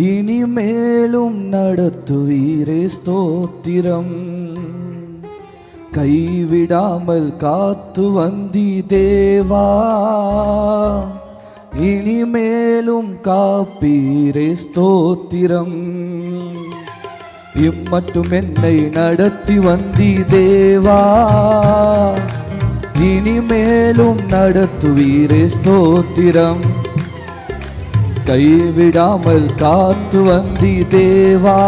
இனிமேலும் நடத்துவீரே ஸ்தோத்திரம். கைவிடாமல் காத்து வந்தி தேவா, இனிமேலும் காப்பீரே ஸ்தோத்திரம். இம்மட்டும் என்னை நடத்தி வந்தி தேவா, இனிமேலும் நடத்துவீரே ஸ்தோத்திரம். கைவிடாமல் காத்து வந்தி தேவா,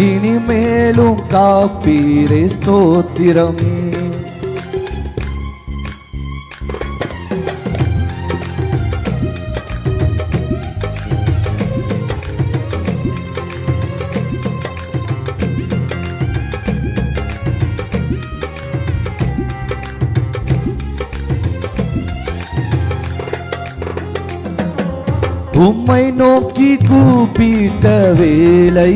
இனிமேலும் காப்பீரே ஸ்தோத்திரம். உம்மை நோக்கி கூப்பிட்ட வேளை,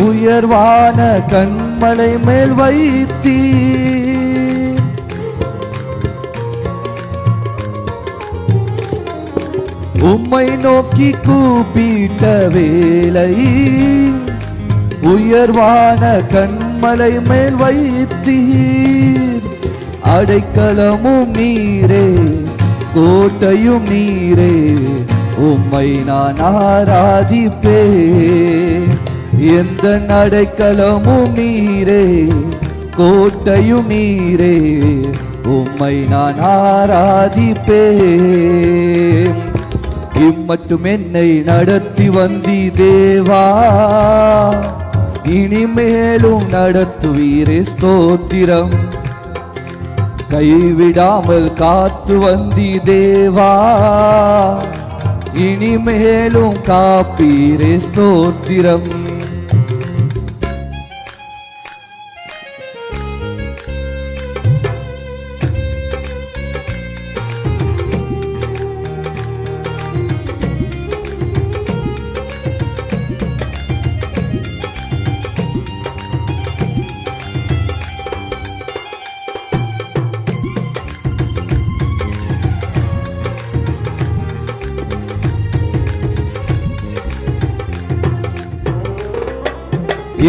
உயர்வான கண்மலை மேல் வைத்தீர். உம்மை நோக்கி கூப்பிட்ட வேளை, உயர்வான கண்மலை மேல் வைத்தீர். அடைக்கலமும் நீரே, கோட்டையும் நீரே, உம்மை நான் ஆராதிப்பேன். எந்த அடைக்கலமும் நீரே, கோட்டையும் நீரே, உம்மை நான் ஆராதிப்பேன். இம்மட்டும் என்னை நடத்தி வந்தி தேவா, இனிமேலும் நடத்துவீரே ஸ்தோத்திரம். கைவிடாமல் காத்து வந்தி தேவா, இனிமேலும் காப்பீரே ஸ்தோத்திரம்.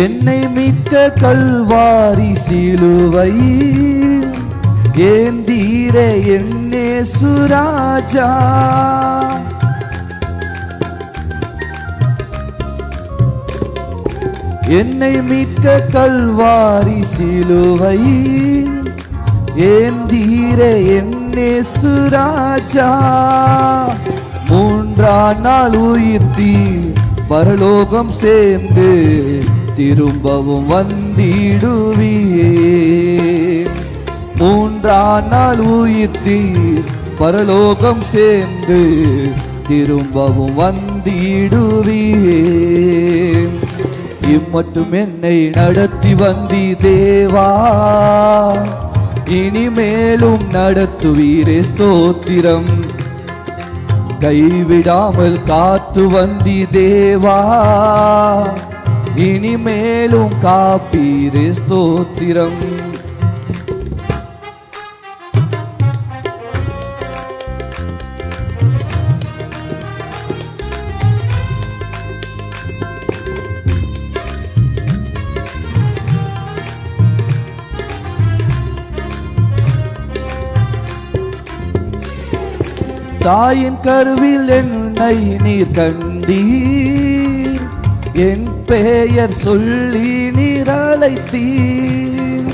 என்னை மீட்க கல்வாரி சிலுவை ஏந்தீரே இயேசு ராஜா. என்னை மீட்க கல்வாரி சிலுவை ஏந்தீரே இயேசு ராஜா. மூன்றாம் நாள் உயிர்த்தீர், பரலோகம் சேர்ந்து திரும்பவும் வந்திடுவீர். மூன்றாம் நாள் உயிர்த்தீர், பரலோகம் சேர்ந்து திரும்பவும் வந்திடுவீர். இம்மட்டும் என்னை நடத்தி வந்தி தேவா, இனிமேலும் நடத்துவீரே ஸ்தோத்திரம். கைவிடாமல் காத்து வந்தி தேவா, இனிமேலும் காப்பீரே ஸ்தோத்திரம். தாயின் கருவில் என்னை நீர் கண்டீர், என் பெயர் சொல்லி நீர் அழைத்தீர்.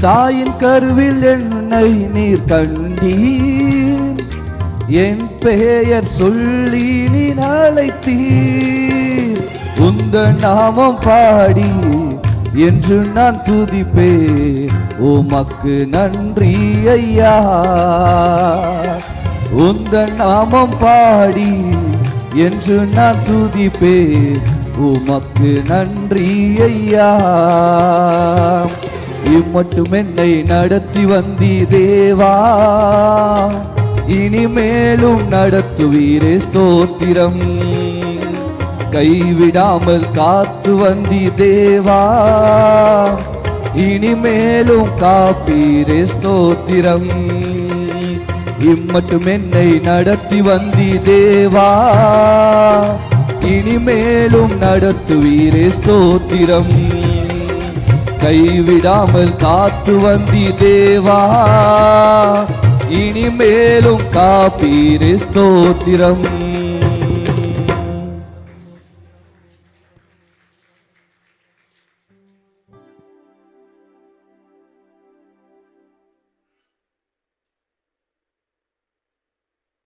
தாயின் கருவில் என்னை நீர் கண்டீர், என் பெயர் சொல்லி நீர் அழைத்தீர். உந்த நாமம் பாடி என்று நான் துதிப்பேன், உமக்கு நன்றி ஐயா. உந்த நாமம் பாடி என்று நான் துதிப்பேன், உமக்கு நன்றி ஐயா. இம்மட்டும் என்னை நடத்தி வந்தி தேவா, இனிமேலும் நடத்துவீரே ஸ்தோத்திரம். கைவிடாமல் காத்து வந்தி தேவா, இனிமேலும் காப்பீரே ஸ்தோத்திரம். இம்மட்டும் என்னை நடத்தி வந்தி தேவா, இனிமேலும் நடத்துவீரே ஸ்தோத்திரம். கைவிடாமல் காத்து வந்தி தேவா, இனிமேலும் காப்பீரே ஸ்தோத்திரம்.